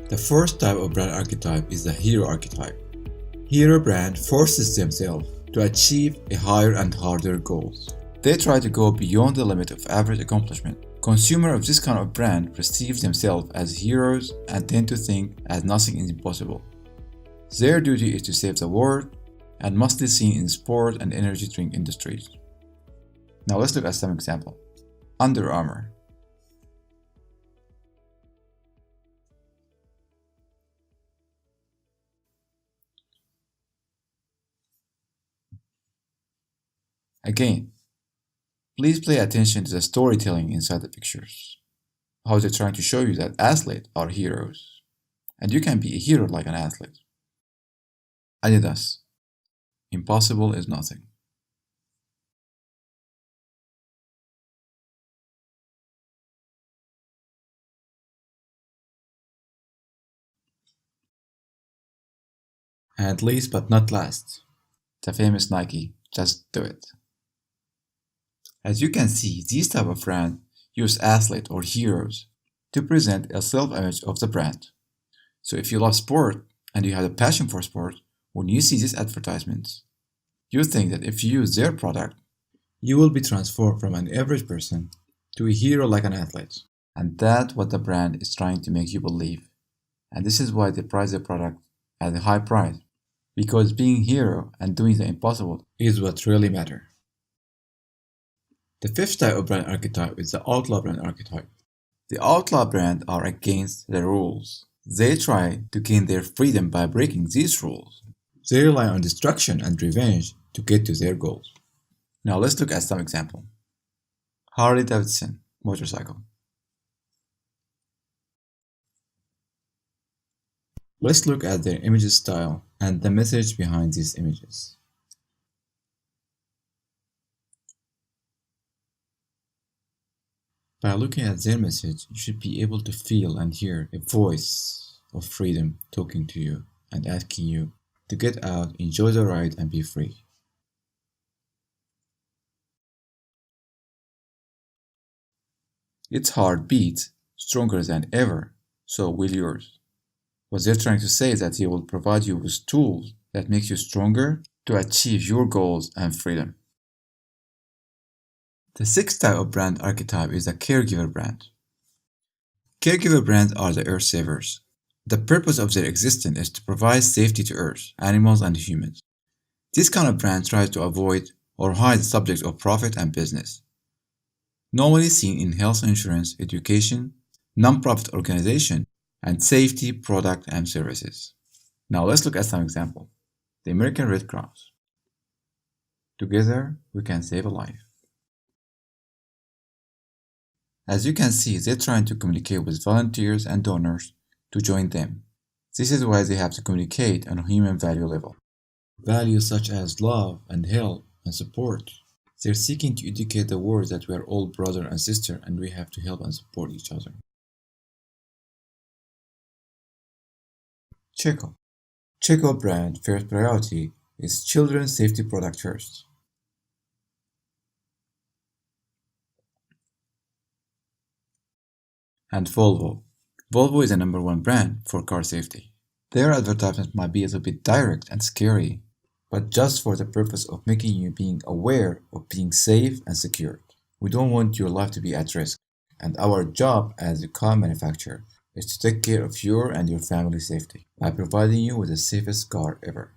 The first type of brand archetype is the hero archetype. Hero brand forces themselves to achieve a higher and harder goals. They try to go beyond the limit of average accomplishment. Consumers of this kind of brand perceive themselves as heroes and tend to think as nothing is impossible. Their duty is to save the world and mostly seen in sport and energy drink industries. Now let's look at some examples. Under Armour. Again, please pay attention to the storytelling inside the pictures. How they're trying to show you that athletes are heroes, and you can be a hero like an athlete. Adidas. Impossible is nothing. And least but not last, the famous Nike, just do it. As you can see, these type of brands use athletes or heroes to present a self-image of the brand. So if you love sport and you have a passion for sport, when you see these advertisements, you think that if you use their product, you will be transformed from an average person to a hero like an athlete. And that's what the brand is trying to make you believe. And this is why they price their product at a high price. Because being a hero and doing the impossible is what really matters. The fifth type of brand archetype is the outlaw brand archetype. The outlaw brand are against the rules. They try to gain their freedom by breaking these rules. They rely on destruction and revenge to get to their goals. Now let's look at some examples. Harley Davidson motorcycle. Let's look at their image style and the message behind these images. By looking at their message, you should be able to feel and hear a voice of freedom talking to you and asking you to get out, enjoy the ride, and be free. Its heart beats stronger than ever, so will yours. What they're trying to say is that they will provide you with tools that make you stronger to achieve your goals and freedom. The sixth type of brand archetype is the caregiver brand. Caregiver brands are the earth savers. The purpose of their existence is to provide safety to earth, animals, and humans. This kind of brand tries to avoid or hide the subject of profit and business. Normally seen in health insurance, education, non-profit organization, and safety product and services. Now let's look at some examples. The American Red Cross. Together, we can save a life. As you can see, they're trying to communicate with volunteers and donors to join them. This is why they have to communicate on a human value level. Values such as love and help and support. They're seeking to educate the world that we are all brother and sister and we have to help and support each other. Checo. Checo brand first priority is children's safety product first. And Volvo. Volvo is the #1 brand for car safety. Their advertisements might be a little bit direct and scary, but just for the purpose of making you being aware of being safe and secure. We don't want your life to be at risk, and our job as a car manufacturer is to take care of your and your family's safety by providing you with the safest car ever.